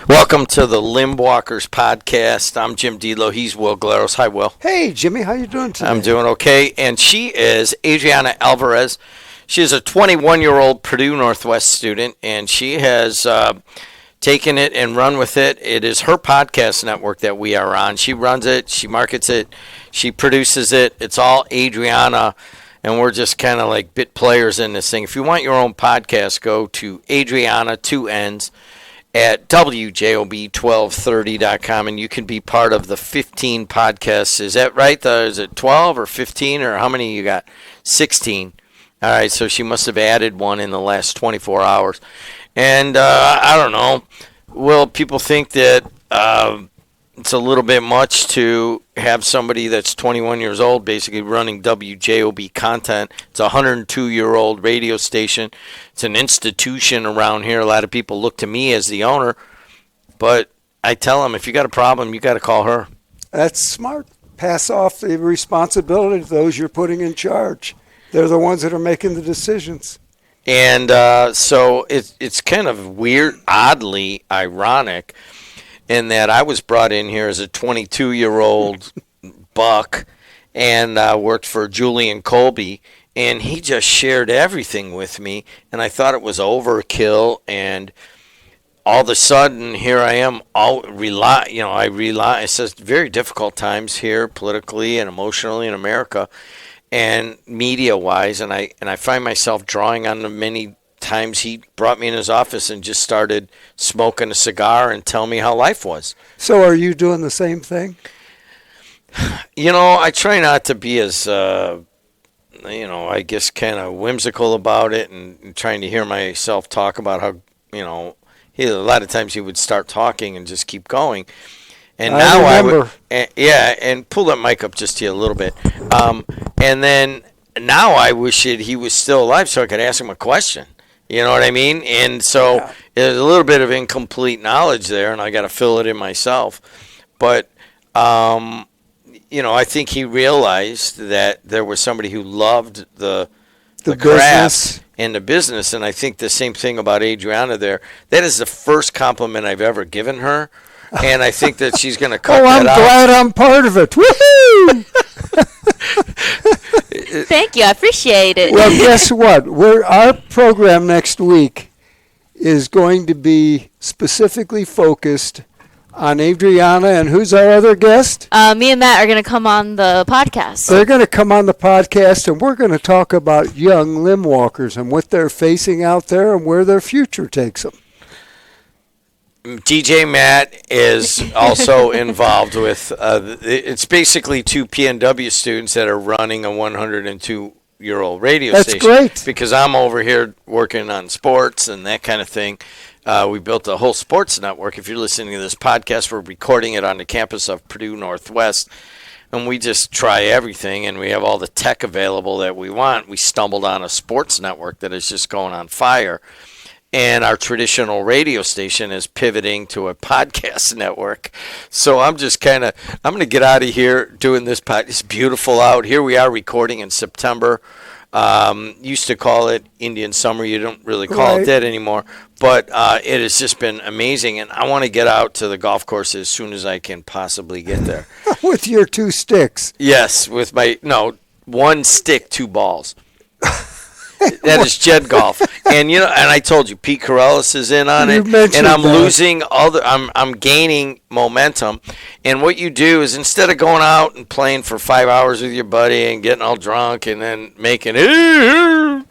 Welcome to the Limbwalkers podcast. I'm Jim Delo. He's Will Glaros. Hi, Will. Hey, Jimmy. How you doing today? I'm doing okay. And she is Adriana Alvarez. She is a 21-year-old Purdue Northwest student, and she has taken it and run with it. It is her podcast network that we are on. She runs it. She markets it. She produces it. It's all Adriana, and we're just kind of like bit players in this thing. If you want your own podcast, go to Adriana, 2 N's, at WJOB1230.com, and you can be part of the 15 podcasts. Is that right? Is it 12 or 15, or how many you got? 16. All right, so she must have added one in the last 24 hours. And I don't know. Will people think that it's a little bit much to have somebody that's 21 years old basically running WJOB content? It's a 102-year-old radio station. It's an institution around here. A lot of people look to me as the owner. But I tell them, if you got a problem, you got to call her. That's smart. Pass off the responsibility to those you're putting in charge. They're the ones that are making the decisions. And so it's kind of weird, oddly ironic, in that I was brought in here as a 22-year-old buck and worked for Julian Colby, and he just shared everything with me, and I thought it was overkill, and all of a sudden here I am. It says very difficult times here politically and emotionally in America and media-wise, and I find myself drawing on the many times he brought me in his office and just started smoking a cigar and tell me how life was. So are you doing the same thing? I try not to be as, I guess kind of whimsical about it and trying to hear myself talk about how, a lot of times he would start talking and just keep going. And now I would, and pull that mic up just to you a little bit. And then now I wish he was still alive so I could ask him a question. You know what I mean? And so there's a little bit of incomplete knowledge there, and I got to fill it in myself. But, I think he realized that there was somebody who loved the craft and the business, and I think the same thing about Adriana there. That is the first compliment I've ever given her, and I think that she's going to cut that out. I'm glad I'm part of it. Woohoo! Thank you. I appreciate it. Well, guess what? Our program next week is going to be specifically focused on Adriana, and who's our other guest? Me and Matt are going to come on the podcast. They're going to come on the podcast, and we're going to talk about young Limbwalkers and what they're facing out there and where their future takes them. DJ Matt is also involved with, it's basically 2 PNW students that are running a 102-year-old radio station. That's great. Because I'm over here working on sports and that kind of thing. We built a whole sports network. If you're listening to this podcast, we're recording it on the campus of Purdue Northwest. And we just try everything, and we have all the tech available that we want. We stumbled on a sports network that is just going on fire. And our traditional radio station is pivoting to a podcast network. So I'm just I'm going to get out of here doing this podcast. It's beautiful out. Here we are recording in September. Used to call it Indian summer. You don't really call it that anymore. But it has just been amazing. And I want to get out to the golf course as soon as I can possibly get there. With your 2 sticks. Yes, with one stick, 2 balls. That is Jed Golf, and I told you Pete Corellis is in on it, and I'm losing I'm gaining momentum. And what you do is instead of going out and playing for 5 hours with your buddy and getting all drunk and then making you're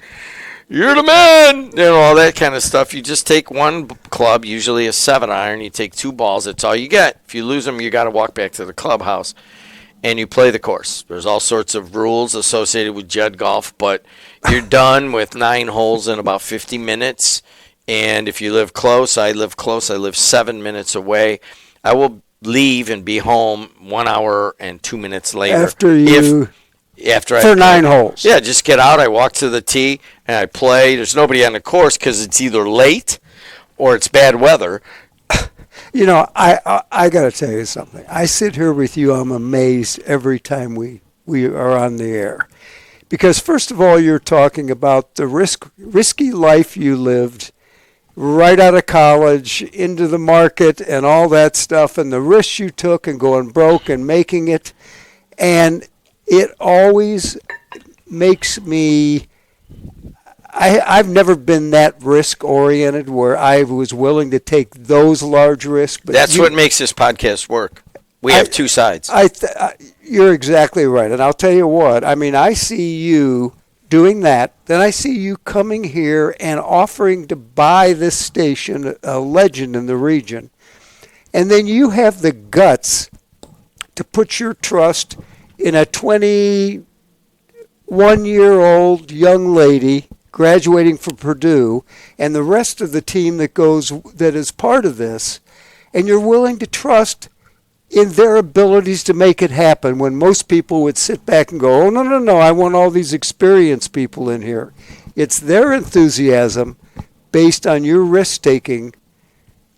the man, all that kind of stuff, you just take one club, usually a 7-iron. You take 2 balls. That's all you get. If you lose them, you got to walk back to the clubhouse. And you play the course. There's all sorts of rules associated with Jed Golf, but you're done with 9 holes in about 50 minutes. And if you live close, I live 7 minutes away. I will leave and be home 1 hour and 2 minutes later. For 9 holes. Yeah, just get out. I walk to the tee and I play. There's nobody on the course because it's either late or it's bad weather. I got to tell you something. I sit here with you. I'm amazed every time we are on the air. Because first of all, you're talking about the risky life you lived right out of college into the market and all that stuff, and the risks you took and going broke and making it. And it always makes me, I've never been that risk-oriented where I was willing to take those large risks. But that's what makes this podcast work. We have two sides. You're exactly right. And I'll tell you what, I mean, I see you doing that. Then I see you coming here and offering to buy this station, a legend in the region. And then you have the guts to put your trust in a 21-year-old young lady graduating from Purdue and the rest of the team that is part of this, and you're willing to trust in their abilities to make it happen when most people would sit back and go, oh, no, I want all these experienced people in here. It's their enthusiasm based on your risk-taking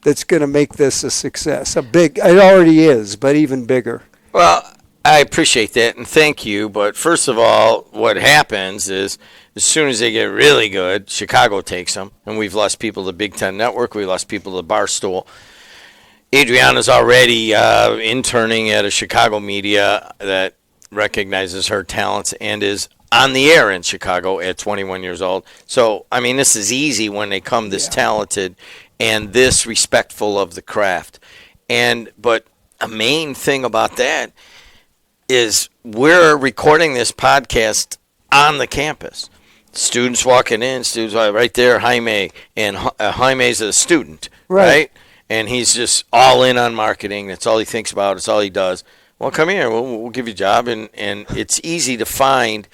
that's going to make this a success. It already is, but even bigger. Well, I appreciate that, and thank you. But first of all, what happens is as soon as they get really good, Chicago takes them, and we've lost people to the Big Ten Network. We lost people to the Barstool. Adriana's already interning at a Chicago media that recognizes her talents and is on the air in Chicago at 21 years old. So, I mean, this is easy when they come this talented and this respectful of the craft. But a main thing about that is we're recording this podcast on the campus. Students walking in, students right there, Jaime, and Jaime's a student, right? And he's just all in on marketing. That's all he thinks about. It's all he does. Well, come here. We'll give you a job, and it's easy to find.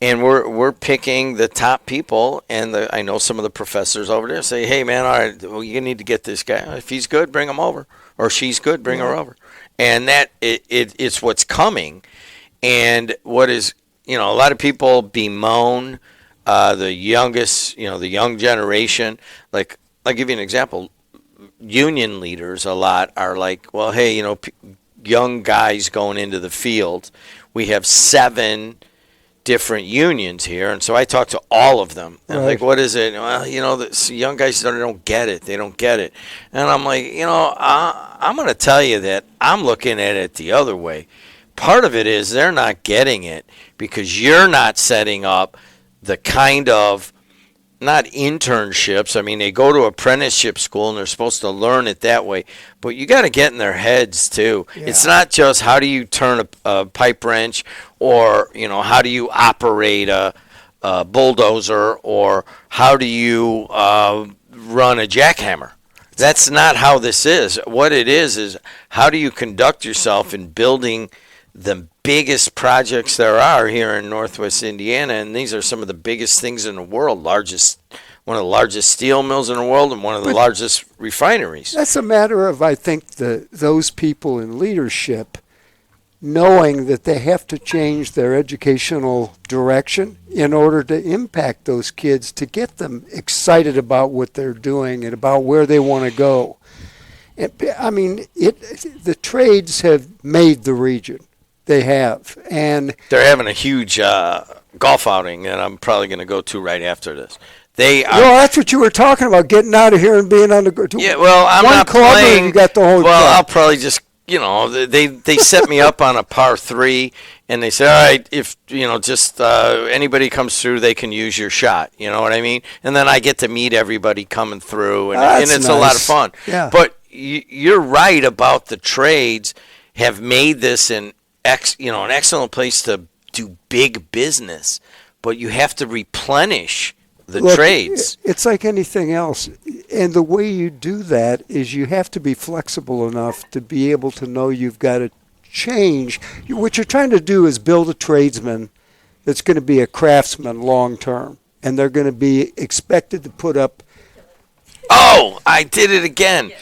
And we're picking the top people. And I know some of the professors over there say, "Hey, man, all right, well, you need to get this guy. If he's good, bring him over. Or she's good, bring her over." And that it's what's coming. And what is, a lot of people bemoan the youngest, the young generation. Like, I'll give you an example. Union leaders a lot are like, well, hey, young guys going into the field. We have 7 different unions here, and so I talk to all of them. And I'm like, what is it? Well, the young guys don't get it. They don't get it. And I'm like, I'm going to tell you that I'm looking at it the other way. Part of it is they're not getting it because you're not setting up the kind of not internships. I mean, they go to apprenticeship school and they're supposed to learn it that way. But you got to get in their heads, too. Yeah. It's not just how do you turn a pipe wrench or, how do you operate a bulldozer or how do you run a jackhammer. That's not how this is. What it is how do you conduct yourself in building the biggest projects there are here in Northwest Indiana, and these are some of the biggest things in the world. One of the largest steel mills in the world, and one of the largest refineries. That's a matter of, I think, those people in leadership knowing that they have to change their educational direction in order to impact those kids, to get them excited about what they're doing and about where they want to go. I mean, the trades have made the region. They have. And they're having a huge golf outing that I'm probably going to go to right after this. They are. Well, that's what you were talking about, getting out of here and being on the. Yeah, well, I'm one not club playing. You got the whole. Well, club. I'll probably just, they set me up on a par 3, and they say, all right, if just anybody comes through, they can use your shot. You know what I mean? And then I get to meet everybody coming through, and it's nice. A lot of fun. Yeah. But you're right about the trades have made this an excellent place to do big business, but you have to replenish the trades. It's like anything else, and the way you do that is you have to be flexible enough to be able to know you've got to change. What you're trying to do is build a tradesman that's going to be a craftsman long term, and they're going to be expected to put up. Oh, I did it again.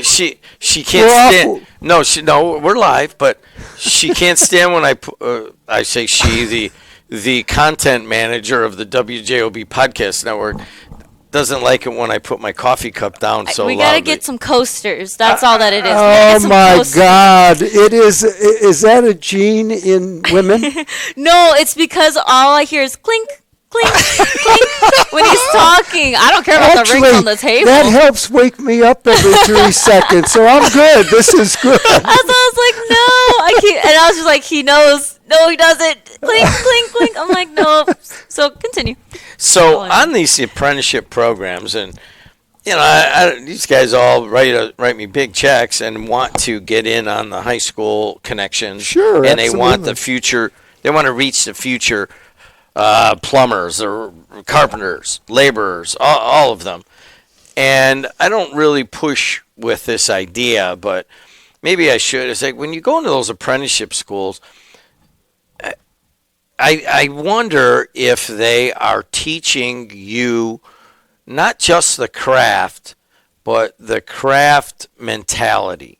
She can't stand. No, we're live, but she can't stand when I say she, the content manager of the WJOB podcast network, doesn't like it when I put my coffee cup down so loudly. We gotta get some coasters. That's all that it is. Oh my God! It is. Is that a gene in women? No, it's because all I hear is clink, clink, clink when he's talking. I don't care about the rings on the table. That helps wake me up every 3 seconds, so I'm good. This is good. I was like, no. And I was just like, he knows. No, he doesn't. Clink, clink, clink. I'm like, no. So continue. So on these apprenticeship programs, and these guys all write me big checks and want to get in on the high school connections. Sure, and absolutely. they want the future. They want to reach the future plumbers or carpenters, laborers, all of them. And I don't really push with this idea, but maybe I should. It's like when you go into those apprenticeship schools, I wonder if they are teaching you not just the craft, but the craft mentality.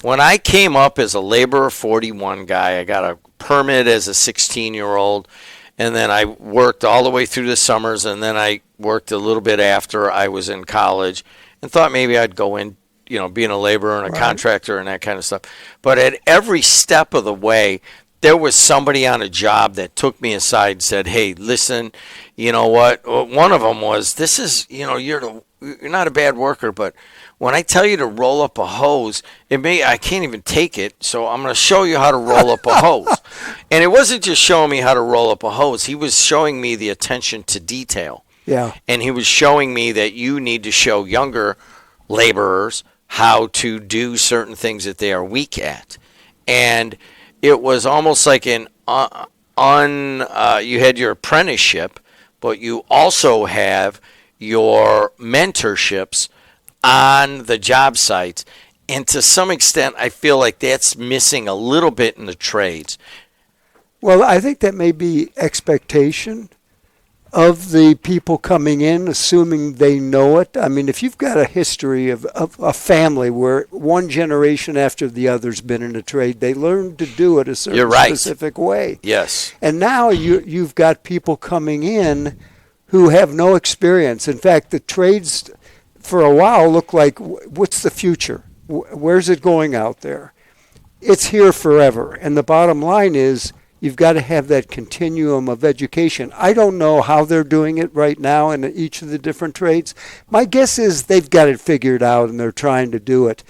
When I came up as a laborer 41 guy, I got a permit as a 16-year-old, and then I worked all the way through the summers, and then I worked a little bit after I was in college and thought maybe I'd go in, being a laborer and a contractor and that kind of stuff. But at every step of the way, there was somebody on a job that took me aside and said, hey, listen, you know what? One of them was, this is, you're not a bad worker, but when I tell you to roll up a hose, I can't even take it, so I'm going to show you how to roll up a hose. And it wasn't just showing me how to roll up a hose. He was showing me the attention to detail. Yeah. And he was showing me that you need to show younger laborers how to do certain things that they are weak at. And it was almost like you had your apprenticeship, but you also have your mentorships on the job sites. And to some extent, I feel like that's missing a little bit in the trades. Well, I think that may be expectation of the people coming in, assuming they know it. I mean, if you've got a history of a family where one generation after the other's been in a trade, they learn to do it a certain specific way. Yes. And now you've got people coming in who have no experience. In fact, the trades for a while look like, what's the future? Where's it going out there? It's here forever. And the bottom line is, you've got to have that continuum of education. I don't know how they're doing it right now in each of the different trades. My guess is they've got it figured out and they're trying to do it.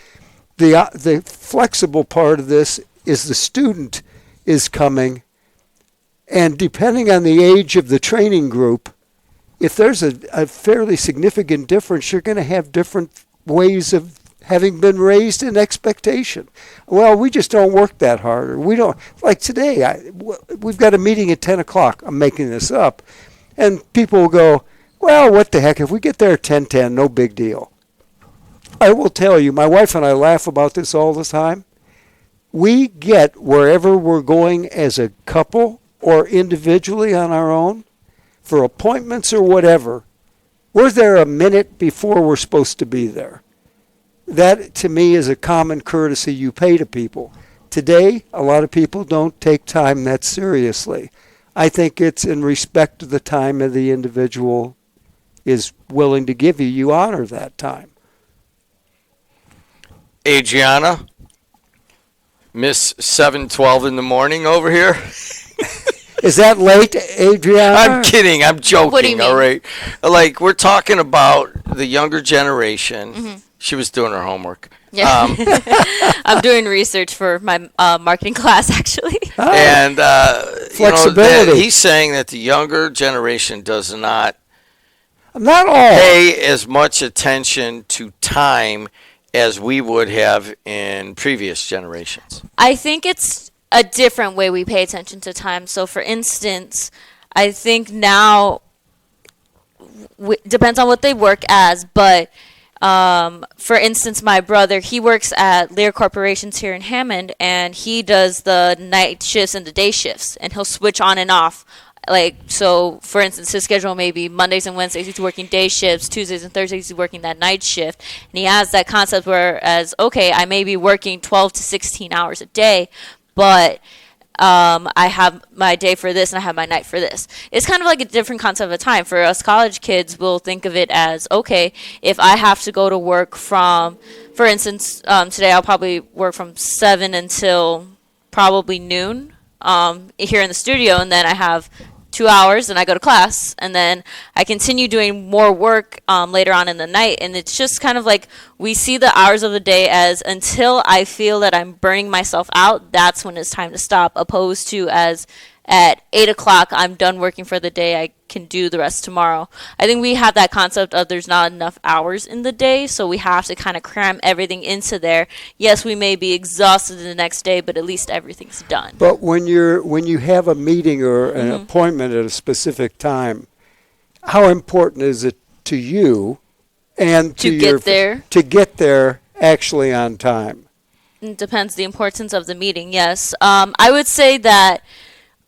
The flexible part of this is the student is coming, and depending on the age of the training group, if there's a fairly significant difference, you're going to have different ways of having been raised in expectation. Well, we just don't work that hard. Or we don't, like today, we've got a meeting at 10 o'clock. I'm making this up. And people will go, well, what the heck, if we get there at 10:10, no big deal. I will tell you, my wife and I laugh about this all the time. We get wherever we're going as a couple or individually on our own, for appointments or whatever, we're there a minute before we're supposed to be there. That, to me, is a common courtesy you pay to people. Today, a lot of people don't take time that seriously. I think it's in respect to the time that the individual is willing to give you. You honor that time. Adriana, Miss 7:12 in the morning over here. Is that late, Adriana? I'm kidding. I'm joking. What do you mean? All right. Like, we're talking about the younger generation. Mm-hmm. She was doing her homework. Yeah. I'm doing research for my marketing class, actually. Oh. And flexibility. He's saying that the younger generation does not all pay as much attention to time as we would have in previous generations. I think it's a different way we pay attention to time. So, for instance, I think now depends on what they work as, but for instance, my brother, he works at Lear Corporations here in Hammond, and he does the night shifts and the day shifts, and he'll switch on and off. Like, so, for instance, his schedule may be Mondays and Wednesdays he's working day shifts, Tuesdays and Thursdays he's working that night shift, and he has that concept whereas, okay, I may be working 12 to 16 hours a day, but I have my day for this and I have my night for this. It's kind of like a different concept of time. For us college kids, we'll think of it as, okay, if I have to go to work from, for instance, today I'll probably work from 7 until probably noon here in the studio, and then I have 2 hours, and I go to class, and then I continue doing more work later on in the night. And it's just kind of like we see the hours of the day as until I feel that I'm burning myself out, that's when it's time to stop, opposed to as at 8 o'clock, I'm done working for the day, I can do the rest tomorrow. I think we have that concept of there's not enough hours in the day, so we have to kind of cram everything into there. Yes, we may be exhausted the next day, but at least everything's done. But when you have a meeting or an appointment at a specific time, how important is it to you and to get there actually on time? It depends the importance of the meeting, yes. I would say that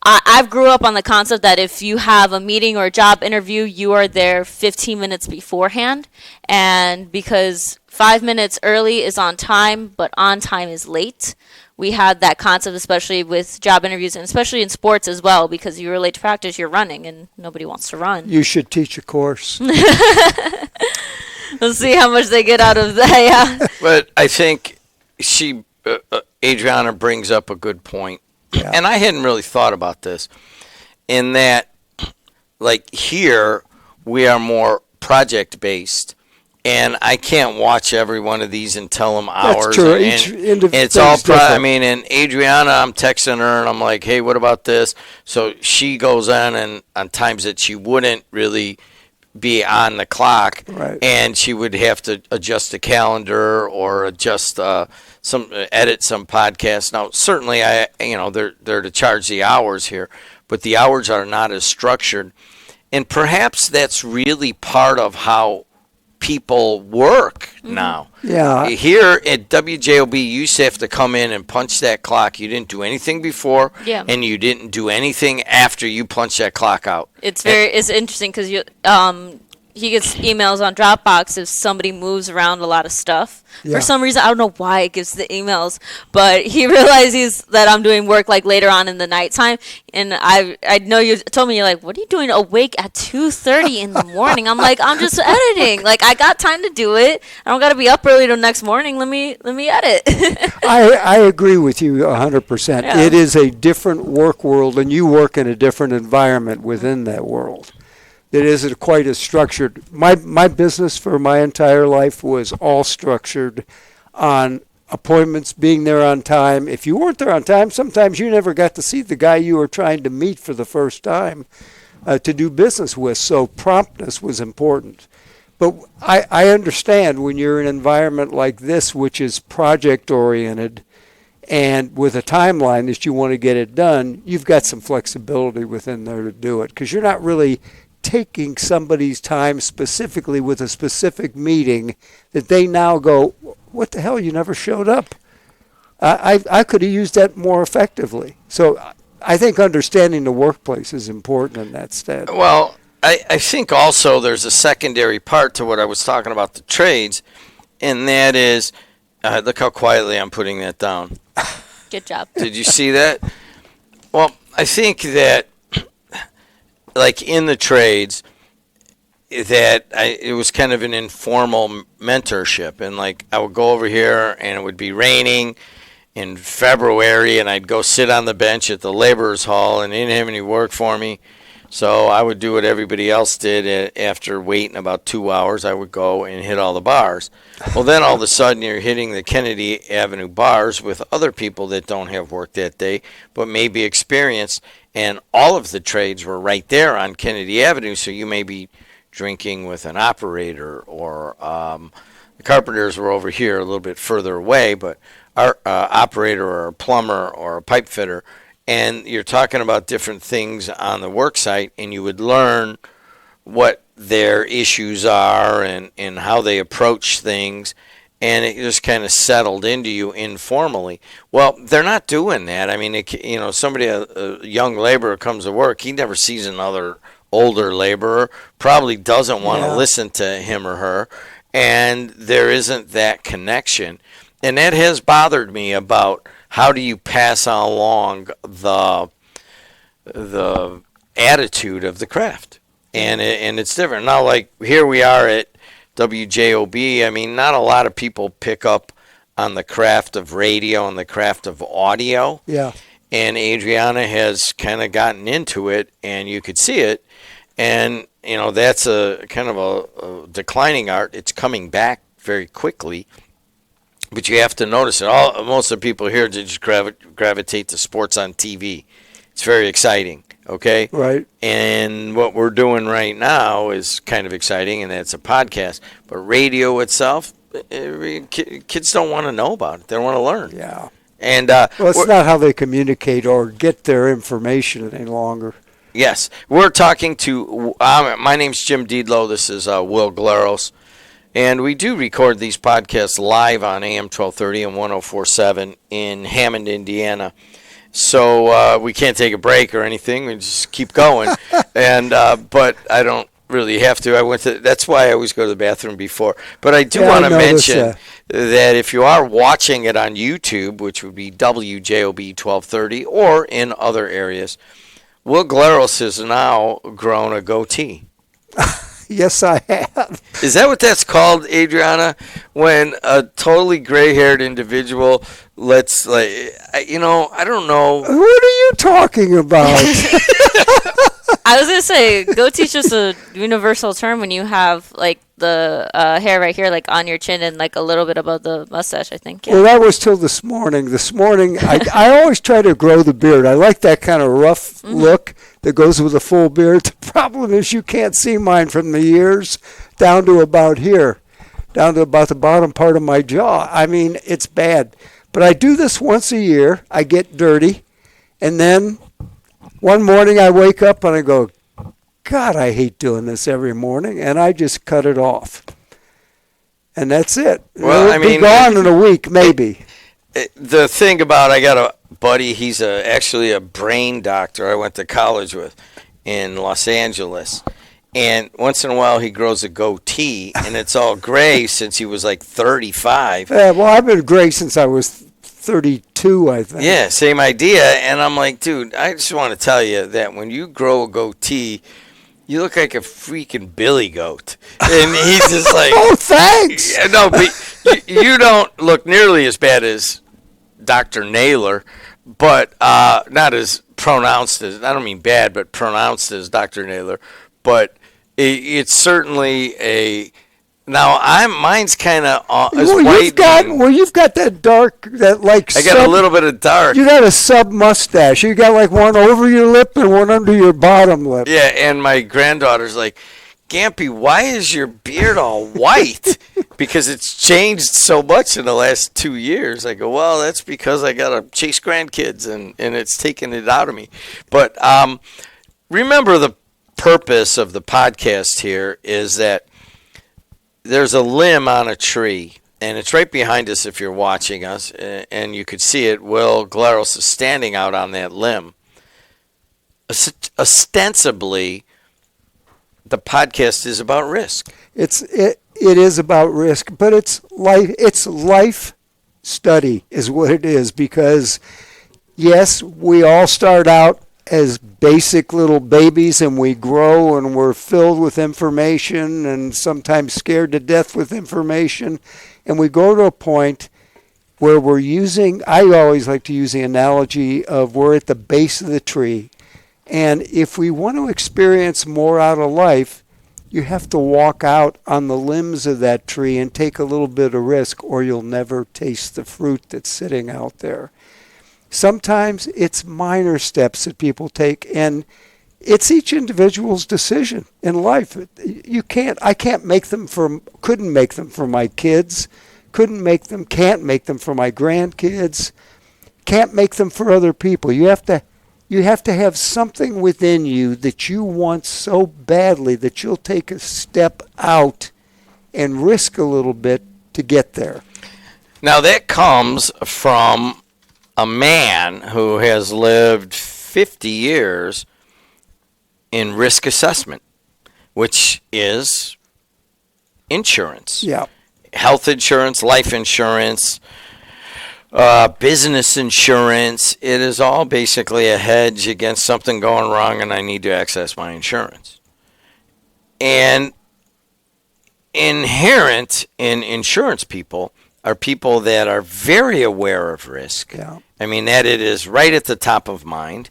I've grew up on the concept that if you have a meeting or a job interview, you are there 15 minutes beforehand. And because 5 minutes early is on time, but on time is late, we have that concept, especially with job interviews and especially in sports as well, because you're late to practice, you're running, and nobody wants to run. You should teach a course. We'll see how much they get out of that, yeah. But I think Adriana brings up a good point. Yeah. And I hadn't really thought about this, in that, like, here we are more project-based, and I can't watch every one of these and tell them hours. That's true. And it's all and Adriana, I'm texting her, and I'm like, hey, what about this? So she goes on, and on times that she wouldn't really be on the clock, right, and she would have to adjust the calendar or adjust edit some podcasts. Now, certainly, they're to charge the hours here, but the hours are not as structured, and perhaps that's really part of how people work now. Yeah. Here at WJOB, you used to have to come in and punch that clock. You didn't do anything before, and you didn't do anything after you punched that clock out. It's interesting because he gets emails on Dropbox if somebody moves around a lot of stuff. Yeah. For some reason, I don't know why it gives the emails, but he realizes that I'm doing work like later on in the nighttime. And I know you told me, you're like, what are you doing awake at 2:30 in the morning? I'm like, I'm just editing. Like, I got time to do it. I don't got to be up early till next morning. Let me edit. I agree with you 100%. Yeah. It is a different work world, and you work in a different environment within that world. It isn't quite as structured. My business for my entire life was all structured on appointments, being there on time. If you weren't there on time, sometimes you never got to see the guy you were trying to meet for the first time to do business with. So promptness was important. But I understand when you're in an environment like this, which is project-oriented, and with a timeline that you want to get it done, you've got some flexibility within there to do it, because you're not really taking somebody's time specifically with a specific meeting that they now go, what the hell, you never showed up. I could have used that more effectively. So I think understanding the workplace is important in that state. Well, I think also there's a secondary part to what I was talking about, the trades, and that is, look how quietly I'm putting that down. Good job. Did you see that? Well, I think that, like in the trades, that it was kind of an informal mentorship. And like I would go over here and it would be raining in February, and I'd go sit on the bench at the laborers hall, and they didn't have any work for me. So I would do what everybody else did. After waiting about 2 hours, I would go and hit all the bars. Well, then all of a sudden you're hitting the Kennedy Avenue bars with other people that don't have work that day, but may be experienced. And all of the trades were right there on Kennedy Avenue, so you may be drinking with an operator, or the carpenters were over here a little bit further away, but our operator or a plumber or a pipe fitter, and you're talking about different things on the work site, and you would learn what their issues are and how they approach things, and it just kind of settled into you informally. Well, they're not doing that. I mean, somebody, a young laborer comes to work, he never sees another older laborer, probably doesn't want to listen to him or her, and there isn't that connection. And that has bothered me about how do you pass along the attitude of the craft. And it's different. Now, like, here we are at WJOB. I mean, not a lot of people pick up on the craft of radio and the craft of audio. Yeah. and Adriana has kind of gotten into it, and you could see it. And, that's a kind of a declining art. It's coming back very quickly. But you have to notice it. Most of the people here just gravitate to sports on TV. It's very exciting, okay? Right. And what we're doing right now is kind of exciting, and that's a podcast. But radio itself, kids don't want to know about it. They don't want to learn. Yeah. And it's not how they communicate or get their information any longer. Yes. We're talking to, my name's Jim Deedlow. This is Will Glaros. And we do record these podcasts live on AM 1230 and 104.7 in Hammond, Indiana. So we can't take a break or anything. We just keep going. But I don't really have to. That's why I always go to the bathroom before. But I do want to mention that if you are watching it on YouTube, which would be WJOB 1230, or in other areas, Will Glaros has now grown a goatee. Yes, I have. Is that what that's called, Adriana? When a totally gray-haired individual lets, I don't know. What are you talking about? I was gonna say goatee's just a universal term when you have the hair right here, on your chin, and a little bit above the mustache. I think. Yeah. Well, that was till this morning. This morning, I always try to grow the beard. I like that kind of rough look that goes with a full beard. The problem is you can't see mine from the ears down to about here, down to about the bottom part of my jaw. I mean, it's bad. But I do this once a year. I get dirty, and then one morning I wake up and I go, God, I hate doing this every morning, and I just cut it off. And that's it. Well, It'll be gone in a week, maybe. The thing about, I got a buddy, he's actually a brain doctor I went to college with in Los Angeles. And once in a while he grows a goatee, and it's all gray since he was 35. Well, I've been gray since I was 32, I think. Yeah, same idea. And I'm like, dude, I just want to tell you that when you grow a goatee, you look like a freaking billy goat. And he's just like, oh, thanks. Yeah, no, but you don't look nearly as bad as Dr. Naylor, but not as pronounced as, I don't mean bad, but pronounced as Dr. Naylor. But it's certainly a, now mine's kind of you've got that dark, that I got a little bit of dark. You got a sub mustache. You got one over your lip and one under your bottom lip. Yeah, and my granddaughter's like, Gampy, why is your beard all white? Because it's changed so much in the last 2 years. I go, well, that's because I got to chase grandkids, and it's taking it out of me. But remember, the purpose of the podcast here is that there's a limb on a tree, and it's right behind us if you're watching us, and you could see it. Will Glaros is standing out on that limb. Ostensibly, the podcast is about risk. It is about risk, but it's life study is what it is, because yes, we all start out as basic little babies, and we grow and we're filled with information and sometimes scared to death with information, and we go to a point where we're using, I always like to use the analogy of we're at the base of the tree, and if we want to experience more out of life, you have to walk out on the limbs of that tree and take a little bit of risk, or you'll never taste the fruit that's sitting out there. Sometimes it's minor steps that people take, and it's each individual's decision in life. I can't make them couldn't make them for my kids, can't make them for my grandkids, can't make them for other people. You have to have something within you that you want so badly that you'll take a step out and risk a little bit to get there. Now that comes from a man who has lived 50 years in risk assessment, which is insurance. Yeah. Health insurance, life insurance, business insurance. It is all basically a hedge against something going wrong and I need to access my insurance. And inherent in insurance people are people that are very aware of risk. Yeah. I mean, that it is right at the top of mind,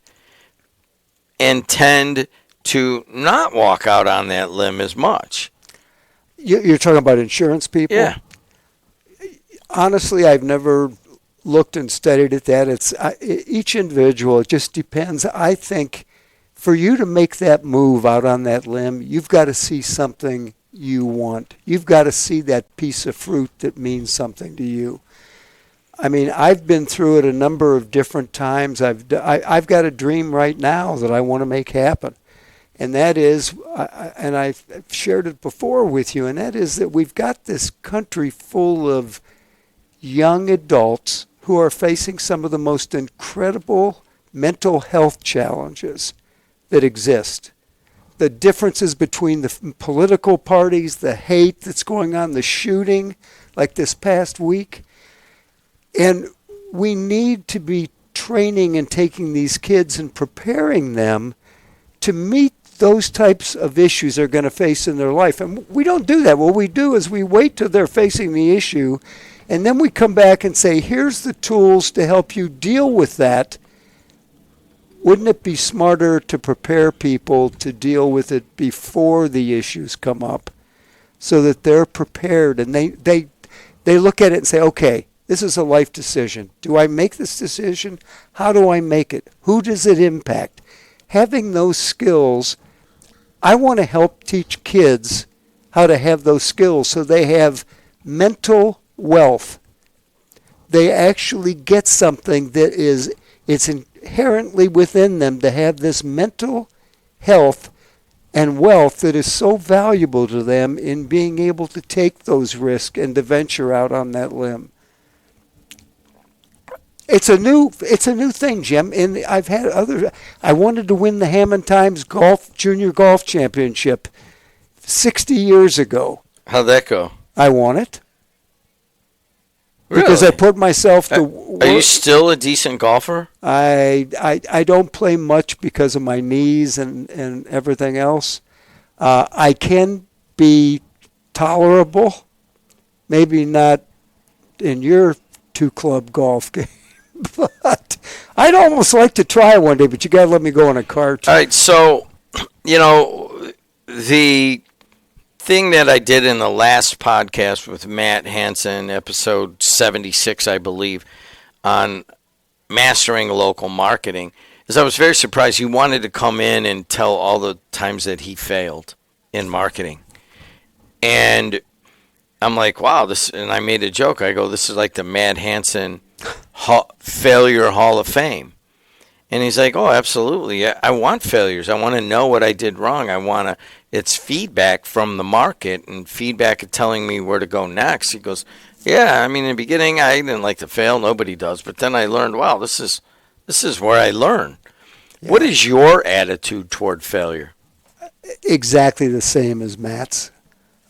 and tend to not walk out on that limb as much. You're talking about insurance people? Yeah. Honestly, I've never looked and studied at that. It's each individual. It just depends. I think for you to make that move out on that limb, you've got to see something you want. You've got to see that piece of fruit that means something to you. I mean, I've been through it a number of different times. I've got a dream right now that I want to make happen. And that is, and I've shared it before with you, and that is that we've got this country full of young adults who are facing some of the most incredible mental health challenges that exist. The differences between the political parties, the hate that's going on, the shooting like this past week. And we need to be training and taking these kids and preparing them to meet those types of issues they're going to face in their life. And we don't do that. What we do is we wait till they're facing the issue, and then we come back and say, here's the tools to help you deal with that. Wouldn't it be smarter to prepare people to deal with it before the issues come up so that they're prepared and they look at it and say, okay, this is a life decision. Do I make this decision? How do I make it? Who does it impact? Having those skills, I want to help teach kids how to have those skills so they have mental wealth. They actually get something that it's inherently within them to have this mental health and wealth that is so valuable to them in being able to take those risks and to venture out on that limb. It's a new thing, Jim. And I've had I wanted to win the Hammond Times Junior Golf Championship 60 years ago. How'd that go? I won it. Really? Because I put myself to work. Are you still a decent golfer? I don't play much because of my knees and everything else. I can be tolerable. Maybe not in your two-club golf game. But I'd almost like to try one day, but you got to let me go in a cart. All right, so, the thing that I did in the last podcast with Matt Hansen, episode 76, I believe, on mastering local marketing, is I was very surprised. He wanted to come in and tell all the times that he failed in marketing. And I'm like, wow, and I made a joke. I go, this is like the Matt Hansen Failure Hall of Fame. And he's like, oh, absolutely. I want failures. I want to know what I did wrong. It's feedback from the market and feedback of telling me where to go next. He goes, yeah, I mean, in the beginning, I didn't like to fail. Nobody does. But then I learned, wow, this is where I learn. Yeah. What is your attitude toward failure? Exactly the same as Matt's.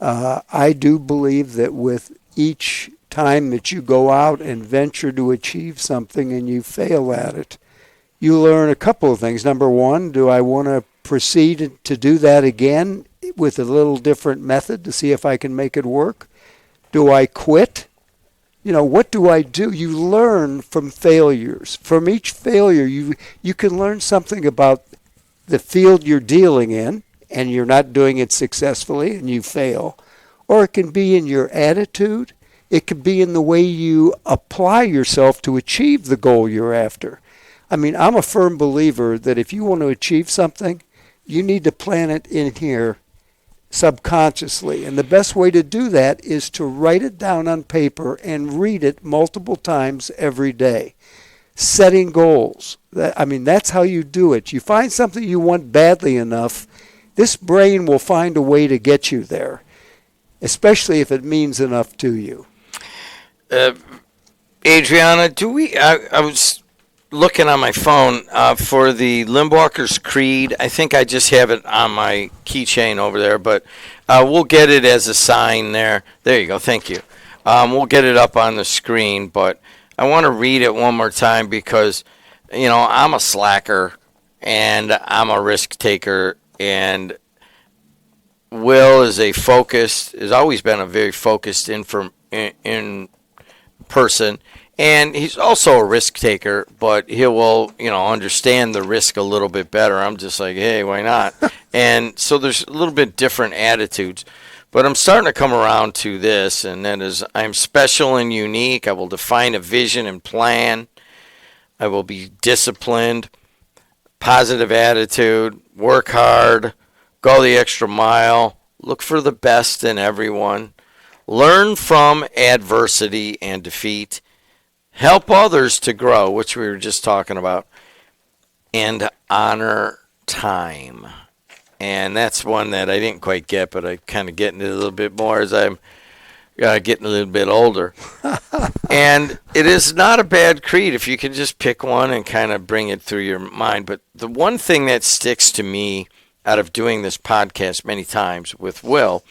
I do believe that with each time that you go out and venture to achieve something and you fail at it, you learn a couple of things. Number one, do I want to proceed to do that again with a little different method to see if I can make it work? Do I quit? What do I do? You learn from failures. From each failure, you can learn something about the field you're dealing in, and you're not doing it successfully and you fail. Or it can be in your attitude. It could be in the way you apply yourself to achieve the goal you're after. I mean, I'm a firm believer that if you want to achieve something, you need to plan it in here subconsciously. And the best way to do that is to write it down on paper and read it multiple times every day. Setting goals. That's how you do it. You find something you want badly enough, this brain will find a way to get you there, especially if it means enough to you. Adriana, I was looking on my phone for the Limbwalkers Creed. I think I just have it on my keychain over there, but we'll get it as a sign there. There you go. Thank you. We'll get it up on the screen, but I want to read it one more time because, I'm a slacker and I'm a risk taker, and Will has always been a very focused person. And he's also a risk taker, but he will, understand the risk a little bit better. I'm just like, hey, why not? And so there's a little bit different attitudes. But I'm starting to come around to this, and that is I'm special and unique. I will define a vision and plan. I will be disciplined, positive attitude, work hard, go the extra mile, look for the best in everyone, learn from adversity and defeat, help others to grow, which we were just talking about, and honor time. And that's one that I didn't quite get, but I kind of get into it a little bit more as I'm getting a little bit older. And it is not a bad creed if you can just pick one and kind of bring it through your mind. But the one thing that sticks to me out of doing this podcast many times with Will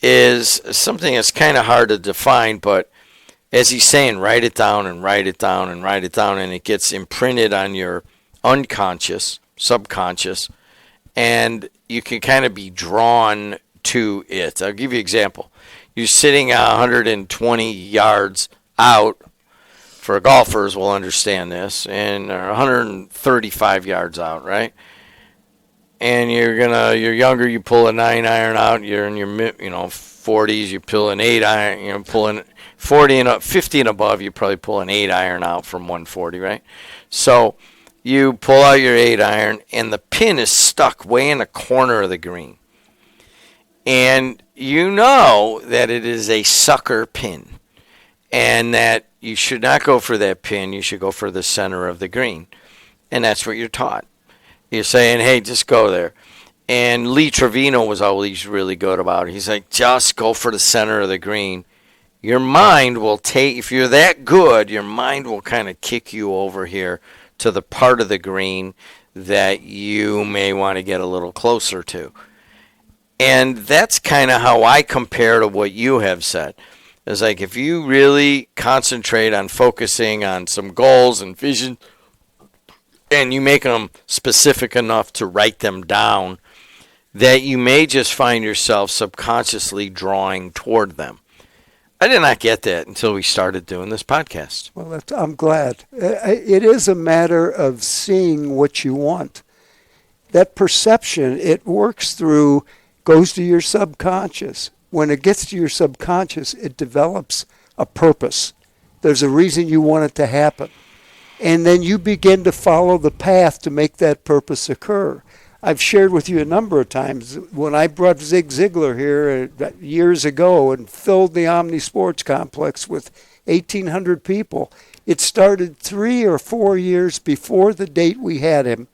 is something that's kind of hard to define, but as he's saying, write it down and write it down and write it down, and it gets imprinted on your unconscious, subconscious, and you can kind of be drawn to it. I'll give you an example. You're sitting 120 yards out, for golfers will understand this, and 135 yards out, right? And you're younger, you pull a 9-iron out, you're in your 40s, you pull an 8-iron, pulling 40 and up, 50 and above, you probably pull an 8-iron out from 140, right? So you pull out your 8-iron, and the pin is stuck way in the corner of the green. And you know that it is a sucker pin, and that you should not go for that pin. You should go for the center of the green. And that's what you're taught. You're saying, hey, just go there. And Lee Trevino was always really good about it. He's like, just go for the center of the green. Your mind will take, if you're that good, your mind will kind of kick you over here to the part of the green that you may want to get a little closer to. And that's kind of how I compare to what you have said. It's like if you really concentrate on focusing on some goals and vision, and you make them specific enough to write them down, that you may just find yourself subconsciously drawing toward them. I did not get that until we started doing this podcast. Well, I'm glad. It is a matter of seeing what you want. That perception, it works through, goes to your subconscious. When it gets to your subconscious, it develops a purpose. There's a reason you want it to happen. And then you begin to follow the path to make that purpose occur. I've shared with you a number of times when I brought Zig Ziglar here years ago and filled the Omni Sports Complex with 1,800 people. It started 3 or 4 years before the date we had him,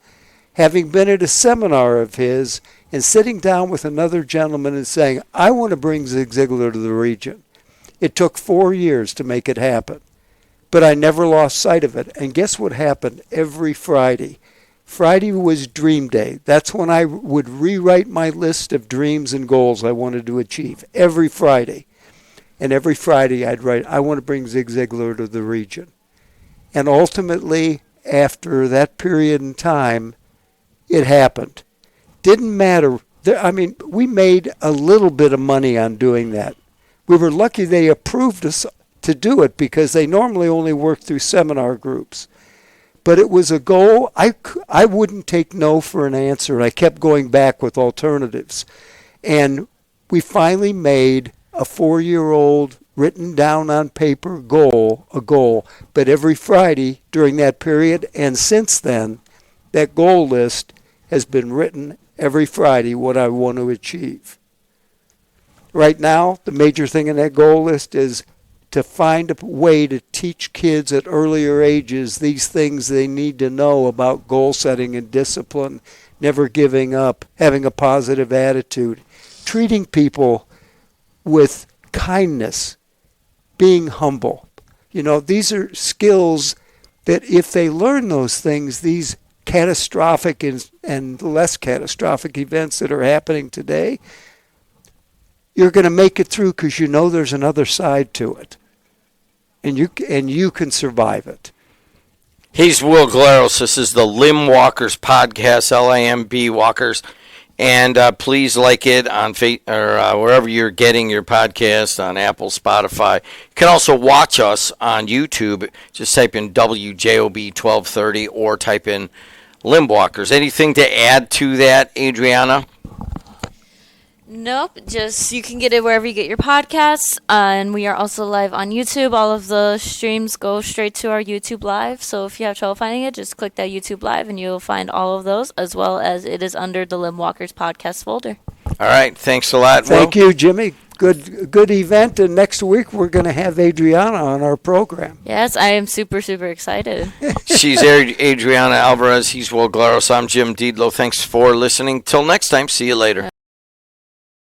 having been at a seminar of his and sitting down with another gentleman and saying, I want to bring Zig Ziglar to the region. It took 4 years to make it happen, but I never lost sight of it. And guess what happened every Friday? Friday was Dream Day. That's when I would rewrite my list of dreams and goals I wanted to achieve every Friday. And every Friday I'd write, I want to bring Zig Ziglar to the region. And ultimately, after that period in time, it happened. Didn't matter. We made a little bit of money on doing that. We were lucky they approved us to do it because they normally only work through seminar groups. But it was a goal. I wouldn't take no for an answer, and I kept going back with alternatives. And we finally made a 4-year-old written down on paper a goal. But every Friday during that period, and since then, that goal list has been written every Friday what I want to achieve. Right now, the major thing in that goal list is to find a way to teach kids at earlier ages these things they need to know about goal setting and discipline, never giving up, having a positive attitude, treating people with kindness, being humble. These are skills that if they learn those things, these catastrophic and less catastrophic events that are happening today, you're going to make it through because there's another side to it. And you can survive it. He's Will Glaros. This is the Limbwalkers podcast, LIMB Walkers. And please like it on wherever you're getting your podcast, on Apple, Spotify. You can also watch us on YouTube. Just type in WJOB 1230 or type in Limbwalkers. Anything to add to that, Adriana? Nope, just you can get it wherever you get your podcasts, and we are also live on YouTube. All of the streams go straight to our YouTube Live, so if you have trouble finding it, just click that YouTube Live and you'll find all of those, as well as it is under the Limbwalkers podcast folder. All right, thanks a lot, Will. Thank you, Jimmy. Good event, and next week we're going to have Adriana on our program. Yes, I am super, super excited. She's Adriana Alvarez. He's Will Glaros. I'm Jim Diedlow. Thanks for listening. Till next time, see you later.